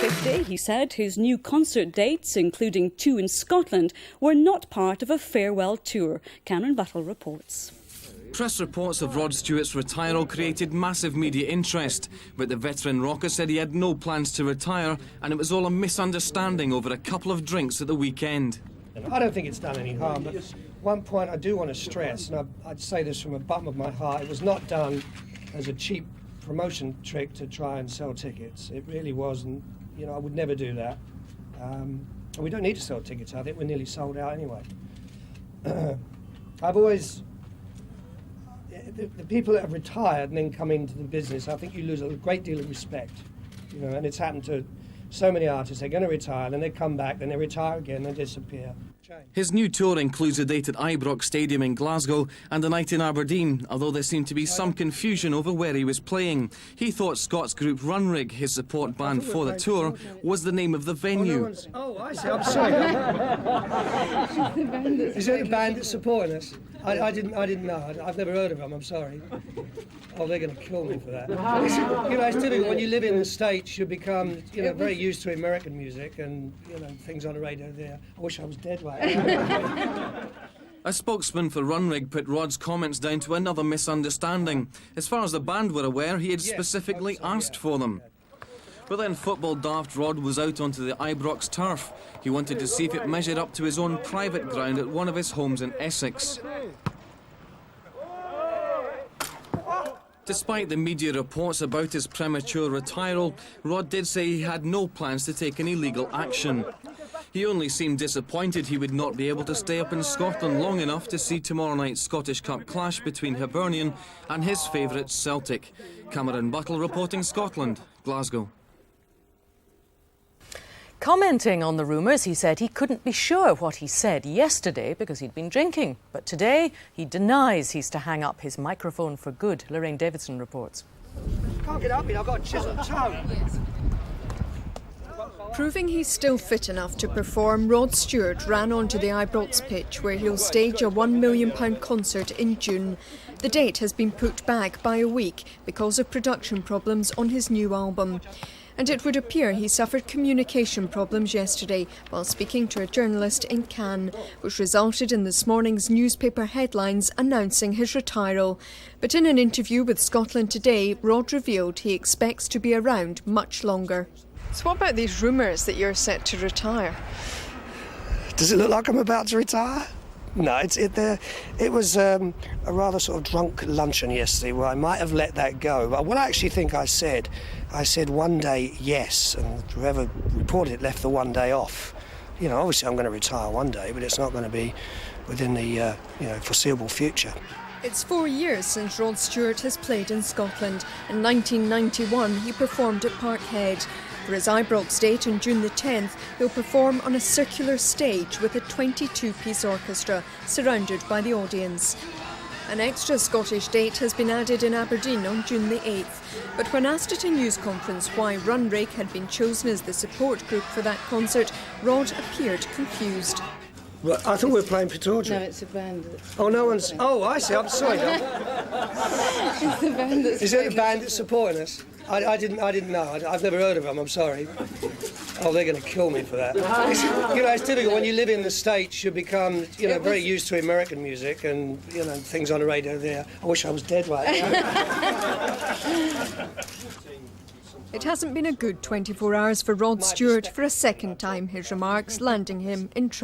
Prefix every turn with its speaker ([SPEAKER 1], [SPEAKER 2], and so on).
[SPEAKER 1] 50, he said his new concert dates, including 2 in Scotland, were not part of a farewell tour. Cameron Buttle reports.
[SPEAKER 2] Press reports of Rod Stewart's retiral created massive media interest, but the veteran rocker said he had no plans to retire and it was all a misunderstanding over a couple of drinks at the weekend.
[SPEAKER 3] I don't think it's done any harm, but one point I do want to stress, and I'd say this from the bottom of my heart, it was not done as a cheap promotion trick to try and sell tickets. It really wasn't. You know, I would never do that. And we don't need to sell tickets. I think we're nearly sold out anyway. I've always... The people that have retired and then come into the business, I think you lose a great deal of respect. You know, and it's happened to so many artists. They're going to retire, then they come back, then they retire again, they disappear.
[SPEAKER 2] His new tour includes a date at Ibrox Stadium in Glasgow and a night in Aberdeen, although there seemed to be some confusion over where he was playing. He thought Scots group Runrig, his support band for the tour, was the name of the venue.
[SPEAKER 3] Oh, I see, I'm sorry. Is it the band that's supporting us? I didn't know. I've never heard of them, I'm sorry. Oh, they're going to kill me for that. You know, it's typical when you live in the States, you become, you know, very used to American music and, you know, things on the radio there. I wish I was dead right now.
[SPEAKER 2] A spokesman for Runrig put Rod's comments down to another misunderstanding. As far as the band were aware, he had specifically asked for them. But then football daft Rod was out onto the Ibrox turf. He wanted to see if it measured up to his own private ground at one of his homes in Essex. Despite the media reports about his premature retiral, Rod did say he had no plans to take any legal action. He only seemed disappointed he would not be able to stay up in Scotland long enough to see tomorrow night's Scottish Cup clash between Hibernian and his favourite Celtic. Cameron Buttle reporting Scotland, Glasgow.
[SPEAKER 4] Commenting on the rumours, he said he couldn't be sure what he said yesterday because he'd been drinking. But today, he denies he's to hang up his microphone for good. Lorraine Davidson reports.
[SPEAKER 3] Can't get up here, I've got a chiseled toe.
[SPEAKER 5] Proving he's still fit enough to perform, Rod Stewart ran onto the Ibrox pitch where he'll stage a £1 million concert in June. The date has been put back by a week because of production problems on his new album. And it would appear he suffered communication problems yesterday while speaking to a journalist in Cannes, which resulted in this morning's newspaper headlines announcing his retiral. But in an interview with Scotland Today, Rod revealed he expects to be around much longer. So what about these rumours that you're set to retire?
[SPEAKER 3] Does it look like I'm about to retire? No, it was a rather sort of drunk luncheon yesterday where I might have let that go. But what I actually think I said one day yes, and whoever reported it left the one day off. You know, obviously I'm going to retire one day, but it's not going to be within the foreseeable future.
[SPEAKER 5] It's 4 years since Rod Stewart has played in Scotland. In 1991, he performed at Parkhead. For his Ibrox date on June the 10th, he'll perform on a circular stage with a 22-piece orchestra surrounded by the audience. An extra Scottish date has been added in Aberdeen on June the 8th. But when asked at a news conference why Runrig had been chosen as the support group for that concert, Rod appeared confused.
[SPEAKER 3] Well, I thought we were playing Pretoria.
[SPEAKER 6] No, it's a band.
[SPEAKER 3] Oh, no one's... Oh, I see, I'm sorry.
[SPEAKER 6] It's the band that's...
[SPEAKER 3] Is it the band that's supporting us? I didn't know. I've never heard of them, I'm sorry. Oh, they're going to kill me for that. You know, it's typical when you live in the States, you become, you know, very used to American music and, you know, things on the radio there. I wish I was dead right now.
[SPEAKER 5] It hasn't been a good 24 hours for Rod Stewart for a second time, his remarks landing him in trouble.